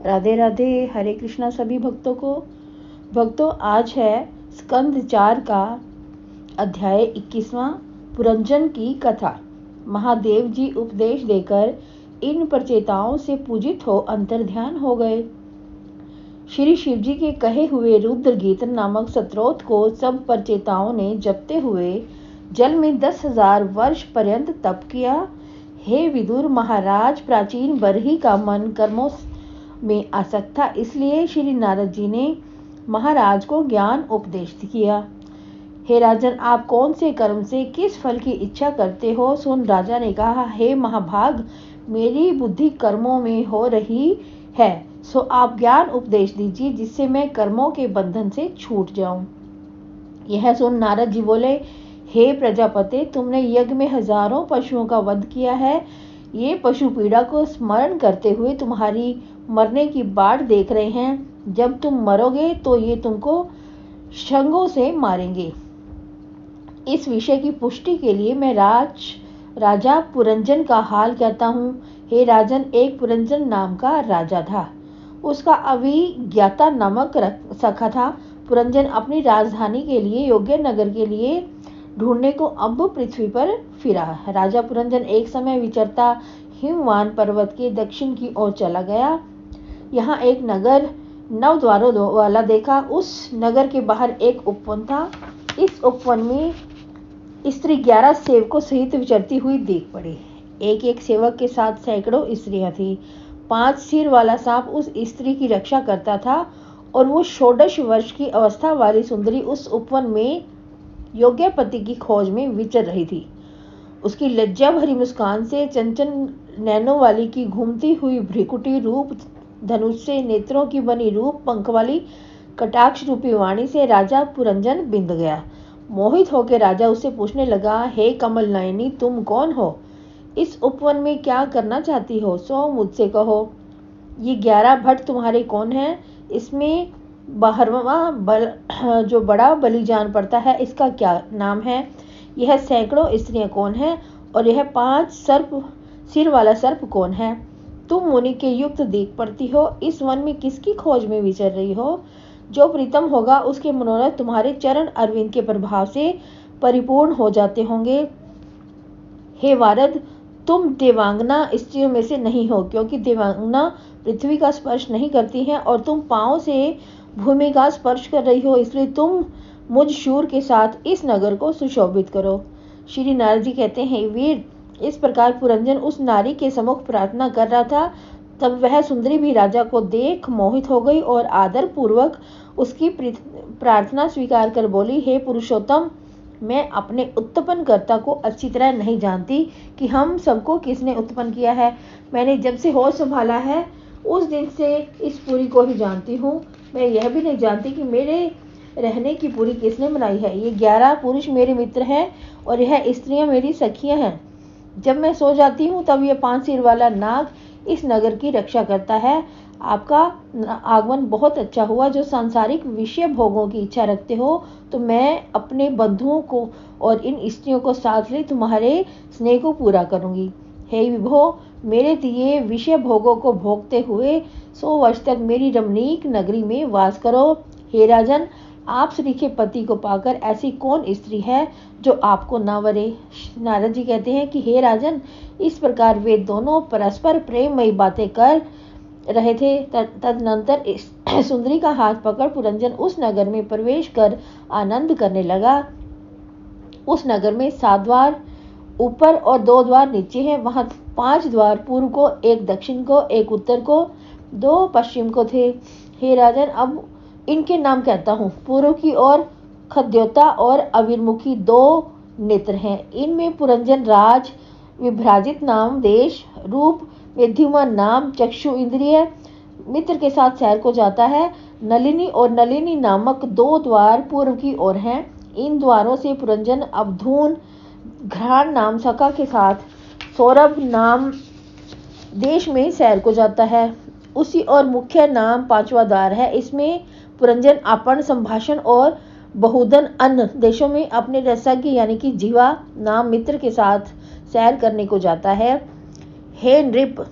राधे राधे। हरे कृष्णा सभी भक्तों को। भक्तों, आज है स्कंद 4 का अध्याय 21वां, पुरंजन की कथा। महादेव जी उपदेश देकर इन प्रचेताओं से पूजित हो अंतर्ध्यान हो गए। श्री शिव जी के कहे हुए रुद्र गीत नामक स्तोत्र को सब प्रचेताओं ने जपते हुए जल में 10,000 वर्ष पर्यंत तप किया। हे विदुर महाराज, प्राचीन बरही का मन कर्मों में आसक्त था, इसलिए श्री नारद जी ने महाराज को ज्ञान उपदेश किया। हे राजन, आप कौन से कर्म से किस फल की इच्छा करते हो? सुन राजा ने कहा, हे महाभाग, मेरी बुद्धि कर्मों में हो रही है, सो आप ज्ञान उपदेश दीजिए जिससे मैं कर्मों के बंधन से छूट जाऊं। यह सुन नारद जी बोले, हे प्रजापते, तुमने यज्ञ में हजारों पशुओं का वध किया है। ये पशु पीड़ा को स्मरण करते हुए तुम्हारी मरने की बाट देख रहे हैं। जब तुम मरोगे तो ये तुमको शंगों से मारेंगे। इस विषय की पुष्टि के लिए मैं राजा पुरंजन का हाल कहता हूँ। हे राजन, एक पुरंजन नाम का राजा था। उसका अभिज्ञाता नामक सखा था। पुरंजन अपनी राजधानी के लिए योग्य नगर के लिए ढूंढने को अब पृथ्वी पर फिरा। राजा पुरंजन एक समय विचरता हिमवान पर्वत के दक्षिण की ओर चला गया। यहाँ एक नगर 9 द्वारों वाला देखा। उस नगर के बाहर एक उपवन था। इस उपवन में स्त्री 11 सेवकों सहित विचरती हुई देख पड़ी। एक एक सेवक के साथ सैकड़ों स्त्रियां थी। 5 सिर वाला सांप उस स्त्री की रक्षा करता था और वो 16 वर्ष की अवस्था वाली सुंदरी उस उपवन में योग्य पति की खोज में विचर रही थी। उसकी लज्जा भरी मुस्कान से, चंचल नैनों वाली की घूमती हुई भ्रिकुटी रूप, धनुष से नेत्रों की बनी रूप पंख वाली कटाक्ष रूपी वाणी से राजा पुरंजन बिंद गया। मोहित होकर राजा उससे पूछने लगा, हे कमल नयनी, तुम कौन हो? इस उपवन में क्या करना चाहती हो? सो मुझसे कहो। ये 11 भट्ट तुम्हारे कौन है? इसमें 12वां जो बड़ा बलि जान पड़ता है, इसका क्या नाम है? यह सैकड़ों स्त्रियां कौन है? और यह 5 सिर वाला सर्प कौन है? तुम मुनि के युक्त देख पड़ती हो। इस वन में किसकी खोज में विचर रही हो? जो प्रीतम होगा उसके मनोरथ तुम्हारे चरण अरविंद के प्रभाव से परिपूर्ण हो जाते होंगे। हे वारद, तुम देवांगना स्त्रियों में से नहीं हो, क्योंकि देवांगना पृथ्वी का स्पर्श नहीं करती हैं और तुम पांव से भूमि का स्पर्श कर रही हो, इसलिए तुम मुझ शूर के साथ इस नगर को सुशोभित करो। श्री नारद जी कहते हैं, वीर, इस प्रकार पुरंजन उस नारी के सम्मुख प्रार्थना कर रहा था। तब वह सुंदरी भी राजा को देख मोहित हो गई और आदर पूर्वक उसकी प्रार्थना स्वीकार कर बोली, हे पुरुषोत्तम, मैं अपने उत्पन्नकर्ता को अच्छी तरह नहीं जानती कि हम सबको किसने उत्पन्न किया है। मैंने जब से होश संभाला है उस दिन से इस पुरी को ही जानती हूँ। मैं यह भी नहीं जानती कि मेरे रहने की पूरी किसने बनाई है। ये 11 पुरुष मेरे मित्र हैं और यह स्त्रियां मेरी सखियां हैं। जब मैं सो जाती हूँ तब यह 5 सिर वाला नाग इस नगर की रक्षा करता है। आपका आगमन बहुत अच्छा हुआ। जो सांसारिक विषय भोगों की इच्छा रखते हो तो मैं अपने बंधुओं को और इन स्त्रियों को साथ ले तुम्हारे स्नेह को पूरा करूंगी। हे विभो, मेरे दिए विषय भोगों को भोगते हुए 100 वर्ष तक मेरी रमणीक नगरी में वास करो। हे राजन, आप श्री के पति को पाकर ऐसी कौन स्त्री है जो आपको न वरे? नारद जी कहते हैं कि हे राजन, इस प्रकार वे दोनों परस्पर प्रेममयी बातें कर रहे थे। तदनंतर सुंदरी का हाथ पकड़ पुरंजन उस नगर में प्रवेश कर आनंद करने लगा। उस नगर में 7 द्वार ऊपर और 2 द्वार नीचे हैं। वहां 5 द्वार पूर्व को, एक दक्षिण को, एक उत्तर को, 2 पश्चिम को थे। हे राजन, अब इनके नाम कहता हूँ। पूर्व की ओर खद्योता और अविर्मुखी 2 नेत्र हैं। इनमें पुरंजन राज विभ्राजित नाम देश, रूप विद्युमान नाम चक्षु इंद्रिय मित्र के साथ सैर को जाता है। नलिनी और नलिनी नामक 2 द्वार पूर्व की ओर हैं। इन द्वारों से पुरंजन अवधून घ्राण नाम सखा के साथ सौरभ नाम देश में सैर को जाता है। उसी और मुख्य नाम 5वां द्वार है। इसमें पुरंजन अपन संभाषण और बहुधन अन्य देशों में अपने रसज्ञ यानी कि जीवा नाम मित्र के साथ सैर करने को जाता है। हे नृप,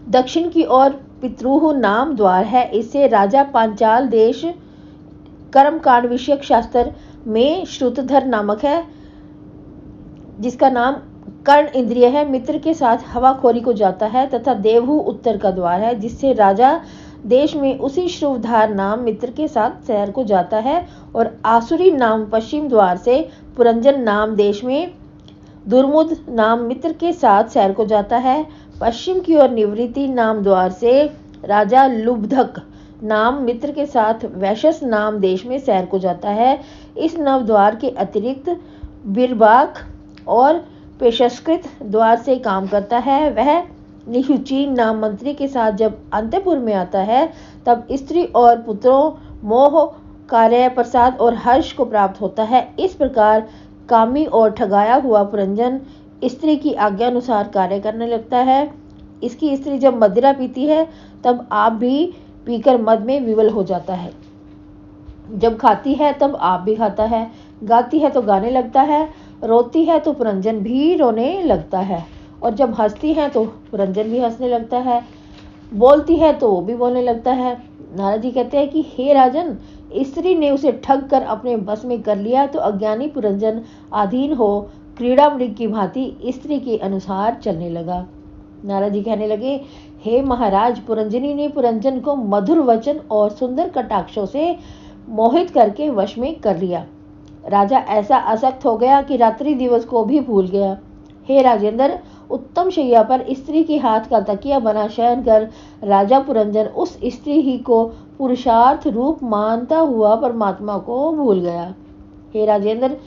दक्षिण की ओर पितृह नाम द्वार है। इससे राजा पांचाल देश कर्मकांड विषयक शास्त्र में श्रुतधर नामक है, जिसका नाम कर्ण इंद्रिय है, मित्र के साथ हवाखोरी को जाता है, तथा देवहु उत्तर का द्वार है, जिससे राजा देश में उसी श्रुवधार नाम मित्र के साथ शहर को जाता है, और आसुरी नाम पश्चिम द्वार से पुरंजन नाम देश में दुर्मुद नाम मित्र के साथ शहर को जाता है। पश्चिम की ओर निवृत्ति नाम द्वार से राजा लुब्धक नाम मित्र के साथ वैशस नाम देश में शहर को जाता है। इस नव द्वार के अतिरिक्त बिरबाक और पेशस्कृत द्वार से काम करता है। वह निहुचीन नाम मंत्री के साथ जब अंतपुर में आता है, तब स्त्री और पुत्रों मोह, कार्य, प्रसाद और हर्ष को प्राप्त होता है। इस प्रकार कामी और ठगाया हुआ पुरंजन स्त्री की आज्ञा अनुसार कार्य करने लगता है। इसकी स्त्री जब मदिरा पीती है, तब आप भी पीकर मद में विवल हो जाता है। जब खाती है तब आप भी खाता है, गाती है तो गाने लगता है, रोती है तो पुरंजन भी रोने लगता है, और जब हंसती है तो पुरंजन भी हंसने लगता है, बोलती है तो वो भी बोलने लगता है। नारद जी कहते हैं कि हे राजन, स्त्री ने उसे ठग कर अपने बस में कर लिया तो अज्ञानी पुरंजन अधीन हो क्रीड़ा मृग की भांति स्त्री के अनुसार चलने लगा। नारद जी कहने लगे, हे महाराज, पुरंजनी ने पुरंजन को मधुर वचन और सुंदर कटाक्षों से मोहित करके वश में कर लिया। राजा ऐसा आसक्त हो गया कि रात्रि दिवस को भी भूल गया। हे राजेंद्र, उत्तम शैया पर स्त्री के हाथ का तकिया बना शयन कर राजा पुरंजन उस स्त्री ही को पुरुषार्थ रूप मानता हुआ परमात्मा को भूल गया। हे राजेंद्र,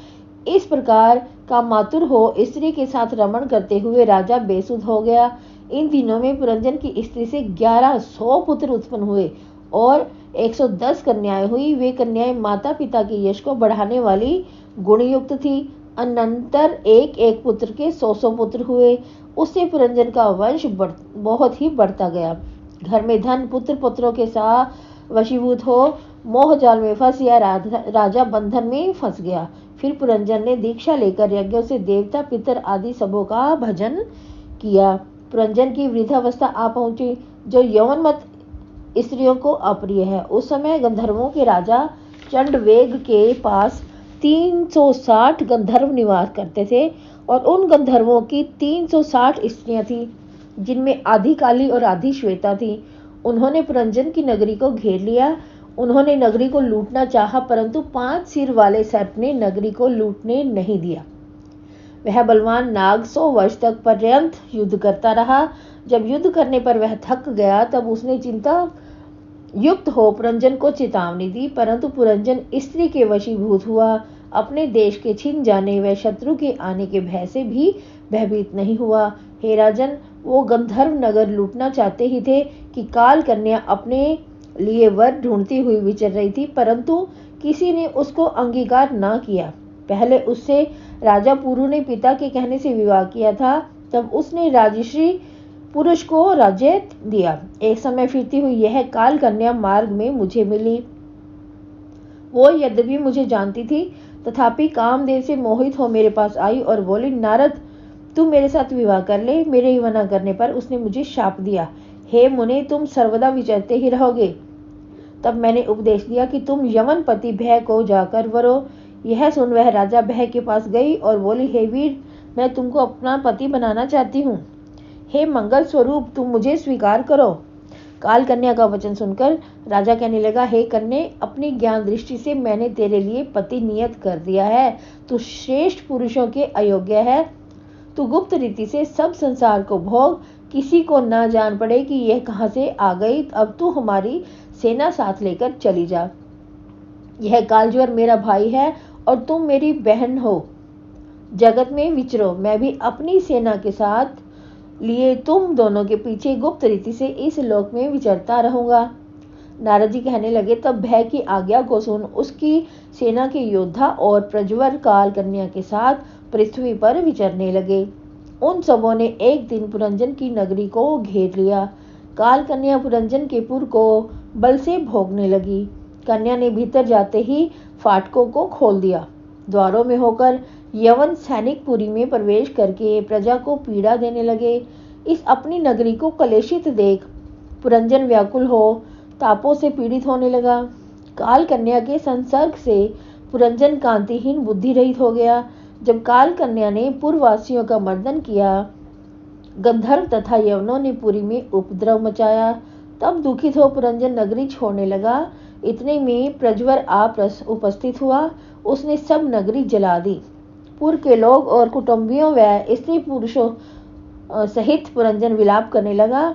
इस प्रकार का मातुर हो स्त्री के साथ रमण करते हुए राजा बेसुध हो गया। इन दिनों में पुरंजन की स्त्री से 1100 पुत्र उत्पन्न हुए और 110 कन्याएं हुई। वे कन्याएं माता पिता के यश को बढ़ाने वाली गुणयुक्त थी। अनंतर एक एक पुत्र के 100 पुत्र हुए। उससे पुरंजन का वंश बहुत ही बढ़ता गया। घर में धन पुत्र पुत्रों के साथ वशीभूत हो मोह जाल में फंस या राजा बंधन में फंस गया। फिर पुरंजन ने दीक्षा लेकर यज्ञों से देवता पितर आदि सबों का भजन किया। पुरंजन की वृद्धावस्था आ पहुंची, जो यौवनमत स्त्रियों को अप्रिय है। उस समय गंधर्वों के राजा चंडवेग के पास 360 गंधर्व निवास करते थे, और उन गंधर्वों की 360 स्त्रियां थीं, जिनमें आधी काली और आधी श्वेता थी। उन्होंने पुरंजन की नगरी को घेर लिया। उन्होंने नगरी को लूटना चाहा, परंतु 5 सिर वाले सर्प ने नगरी को लूटने नहीं दिया। वह बलवान नाग 100 वर्ष तक पर्यंत युद्ध करता रहा। जब युद्ध करने पर वह थक गया, तब उसने चिंता युक्त हो पुरंजन को चेतावनी दी, परंतु पुरंजन स्त्री के वशीभूत हुआ। अपने देश के छिन जाने व शत्रु के आने के भय से भी भयभीत नहीं हुआ। हे राजन, वो गंधर्व नगर लूटना चाहते ही थे कि काल कन्या अपने लिए वर ढूंढती हुई विचर रही थी, परंतु किसी ने उसको अंगीकार न किया। पहले उससे राजा पुरु ने पिता के कहने से विवाह किया था, तब उसने राजश्री पुरुष को राज्य दिया। एक समय फिरती हुई यह काल कन्या मार्ग में मुझे मिली। वो यद्यपि मुझे जानती थी, तथापि कामदेव से मोहित हो मेरे पास आई और बोली, नारद, तुम मेरे साथ विवाह कर ले। मेरे मना करने पर उसने मुझे शाप दिया, हे मुने, तुम सर्वदा विचरते ही रहोगे। तब मैंने उपदेश दिया कि तुम यमन पति भय को जाकर वरो। यह सुन वह राजा भय के पास गई और बोली, हे वीर, मैं तुमको अपना पति बनाना चाहती हूँ। हे मंगल स्वरूप, तुम मुझे स्वीकार करो। काल कन्या का वचन सुनकर राजा कहने लगा, हे कन्या, अपनी ज्ञान दृष्टि से मैंने तेरे लिए पति नियत कर दिया है। तू श्रेष्ठ पुरुषों के अयोग्य है। तू गुप्त रीति से सब संसार को भोग, किसी को न जान पड़े कि यह कहाँ से आ गई। अब तू हमारी सेना साथ लेकर चली जा। यह कालज्वर मेरा भाई है और तुम मेरी बहन हो। जगत में विचरो, मैं भी अपनी सेना के साथ लिए तुम दोनों के पीछे गुप्त रीति से इस लोक में विचरता रहूंगा। नारद जी कहने लगे, तब भय की आज्ञा को सुन उसकी सेना के योद्धा और प्रज्वर काल कन्या के साथ पृथ्वी पर विचरने लगे। उन सबों ने एक दिन पुरंजन की नगरी को घेर लिया। काल कन्या पुरंजन के पुर को बल से भोगने लगी। कन्या ने भीतर जाते ही फाटकों को खोल दिया। द्वारों में होकर यवन सैनिक पुरी में प्रवेश करके प्रजा को पीड़ा देने लगे। इस अपनी नगरी को कलेशित देख पुरंजन व्याकुल हो तापों से पीड़ित होने लगा। काल कन्या के संसर्ग से पुरंजन कांतिहीन बुद्धि रहित हो गया। जब काल कन्या ने पूर्ववासियों का मर्दन किया, गंधर्व तथा यवनों ने पुरी में उपद्रव मचाया, तब दुखित हो पुरंजन नगरी छोड़ने लगा। इतने में प्रज्वर उपस्थित हुआ। उसने सब नगरी जला दी। पुर के लोग और कुटुंबियों व स्त्री पुरुषों सहित पुरंजन विलाप करने लगा।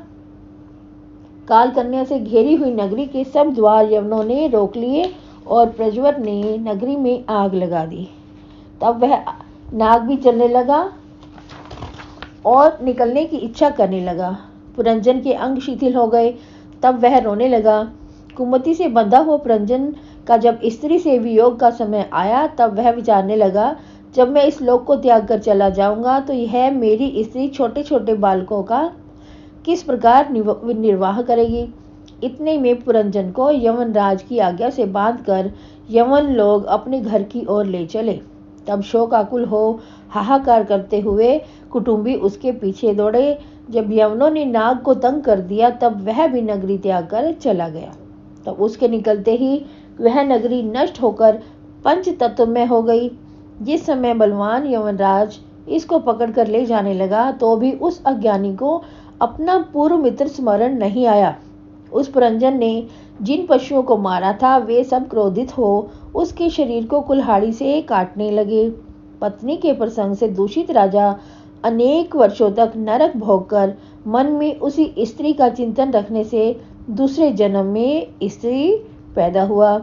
काल कन्या से घेरी हुई नगरी के सब द्वार यवनों ने रोक लिए और प्रज्वर ने नगरी में आग लगा दी। तब वह नाग भी चलने लगा और निकलने की इच्छा करने लगा। पुरंजन के अंग शिथिल हो गए। तब वह रोने लगा। कुमति से बंधा हुआ पुरंजन का जब स्त्री से वियोग का समय आया, तब वह विचारने लगा, जब मैं इस लोक को त्याग कर चला जाऊंगा तो यह मेरी स्त्री छोटे छोटे बालकों का किस प्रकार निर्वाह करेगी। इतने में पुरंजन को यमन राज की आज्ञा से बांधकर यमन लोग अपने घर की ओर ले चले। तब शोकाकुल हो हाहाकार करते हुए कुटुंबी उसके पीछे दौड़े। जब यवनों ने नाग को तंग कर दिया, तब वह भी नगरी त्याग कर चला गया। तब उसके निकलते ही वह नगरी नष्ट होकर पंच तत्व में हो गई। जिस समय बलवान यमनराज इसको पकड़कर ले जाने लगा, तो भी उस अज्ञानी को अपना पूर्व मित्र स्मरण नहीं आया। उस पुरंजन ने जिन पशुओं को मारा था, वे सब क्रोधित हो उसके शरीर को कुल्हाड़ी से काटने लगे। पत्नी के प्रसंग से दूषित राजा अनेक वर्षों तक नरक भोगकर मन में उसी स्त्री का चिंतन रखने से दूसरे जन्म में स्त्री पैदा हुआ।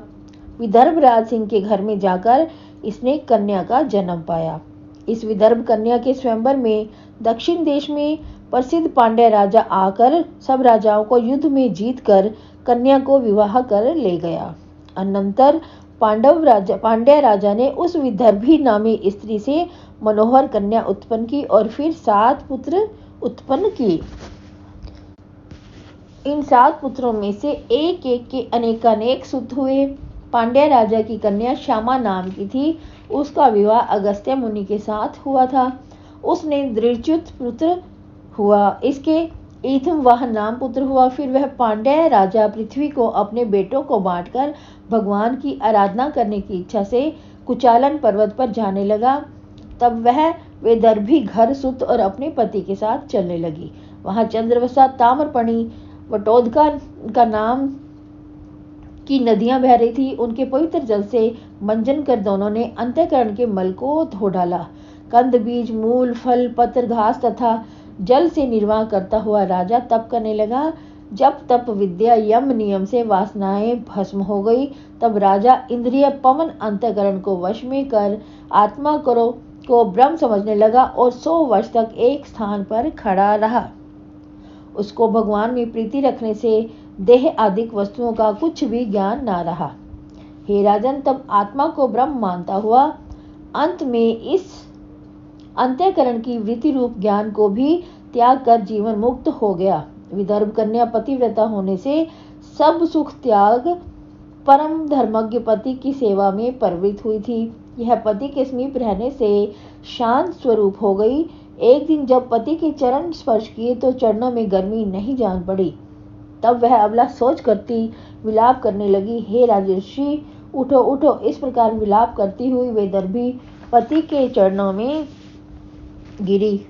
विदर्भ राज सिंह के घर में जाकर इसने कन्या का जन्म पाया। इस विदर्भ कन्या के स्वयंवर में दक्षिण देश में प्रसिद्ध पांड्य राजा आकर सब राजाओं को युद्ध में जीतकर कन्या को विवाह कर ले गया। अनंतर पांड्य राजा ने उस विदर्भी नामी स्त्री से मनोहर कन्या उत्पन्न की और फिर 7 पुत्र उत्पन्न किए। इन 7 पुत्रों में से एक एक के अनेकानेक सुत हुए। पांड्य राजा की कन्या श्यामा नाम की थी। उसका विवाह अगस्त्य मुनि के साथ हुआ था। उसने दृढ़च्युत पुत्र हुआ। इसके ईथमवाह नाम पुत्र हुआ। फिर वह पांड्य राजा पृथ्वी को अपने बेटों को बांटकर भगवान की आराधना करने की इच्छा से कुचालन पर्वत पर जाने लगा। तब वह वेदर्भी घर सुत और अपने पति के साथ चलने लगी। वहां चंद्रवसा, ताम्रपर्णी, वटोदका का नाम की नदियां बह रही थी। उनके पवित्र जल से मंजन कर दोनों ने अंतःकरण के मल को धो डाला। कंद, बीज, मूल, फल, पत्र, घास तथा जल से निर्वाह करता हुआ राजा तप करने लगा। जब तप विद्या यम नियम से वासनाएं भस्म हो गई, तब राजा इंद्रिय पवन अंतःकरण को वश में कर आत्मा को ब्रह्म समझने लगा और 100 वर्ष तक एक स्थान पर खड़ा रहा। उसको भगवान में प्रीति रखने से देह आदि वस्तुओं का कुछ भी ज्ञान ना रहा। हे राजन, तब आत्मा को ब्रह्म मानता हुआ अंत में इस अंतःकरण की वृत्ति रूप ज्ञान को भी त्याग कर जीवन मुक्त हो गया। विदर्भ कन्या पतिव्रता होने से सब सुख त्याग परम धर्मज्ञ पति की सेवा में प्रवृत्त हुई थी। यह पति के समीप रहने से शांत स्वरूप हो गई। एक दिन जब पति के चरण स्पर्श किए तो चरणों में गर्मी नहीं जान पड़ी। तब वह अबला सोच करती विलाप करने लगी, हे राजर्षि, उठो उठो। इस प्रकार विलाप करती हुई वेदर्भी पति के चरणों में गिरी।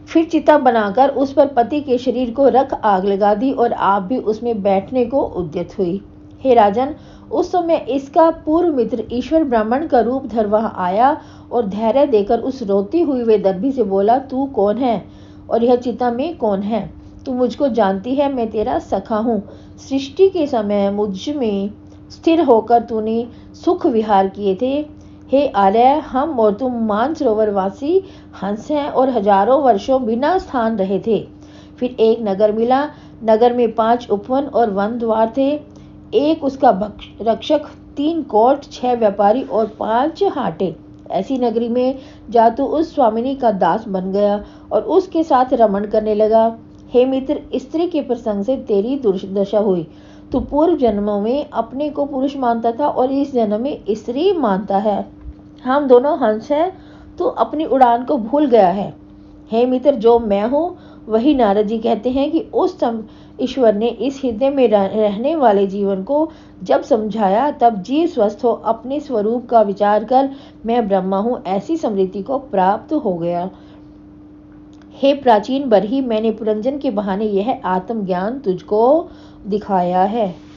फिर चिता बनाकर उस पर पति के शरीर को रख आग लगा दी और आप भी उसमें बैठने को उद्यत हुई। हे राजन, उस समय इसका पूर्व मित्र ईश्वर ब्राह्मण का रूप धर वहां आया और धैर्य देकर उस रोती हुई वेदर्भी से बोला, तू कौन है और यह चिता में कौन है? तू मुझको जानती है, मैं तेरा सखा हूँ। सृष्टि के समय मुझ में स्थिर होकर तूने सुख विहार किए थे। हे आर्य, हम और तुम मानसरोवर वासी हंस हैं और हजारों वर्षों बिना स्थान रहे थे। फिर एक नगर मिला। नगर में 5 उपवन और वन द्वार थे। एक उसका रक्षक, 3 कोट, 6 व्यापारी और 5 हाटे। ऐसी नगरी में जा तू उस स्वामिनी का दास बन गया और उसके साथ रमण करने लगा। हे मित्र, स्त्री के प्रसंग से तेरी दुर्दशा हुई। तू पूर्व जन्मों में अपने को पुरुष मानता था और इस जन्म में स्त्री मानता है। हम दोनों हंस हैं, तू अपनी उड़ान को भूल गया है। हे मित्र, जो मैं हूँ वही नारद जी कहते हैं कि उस समय ईश्वर ने इस हृदय में रहने वाले जीवन को जब समझाया, तब जीव स्वस्थ हो अपने स्वरूप का विचार कर मैं ब्रह्मा हूँ ऐसी स्मृति को प्राप्त हो गया। हे प्राचीन बरही, मैंने पुरंजन के बहाने यह आत्मज्ञान तुझको दिखाया है।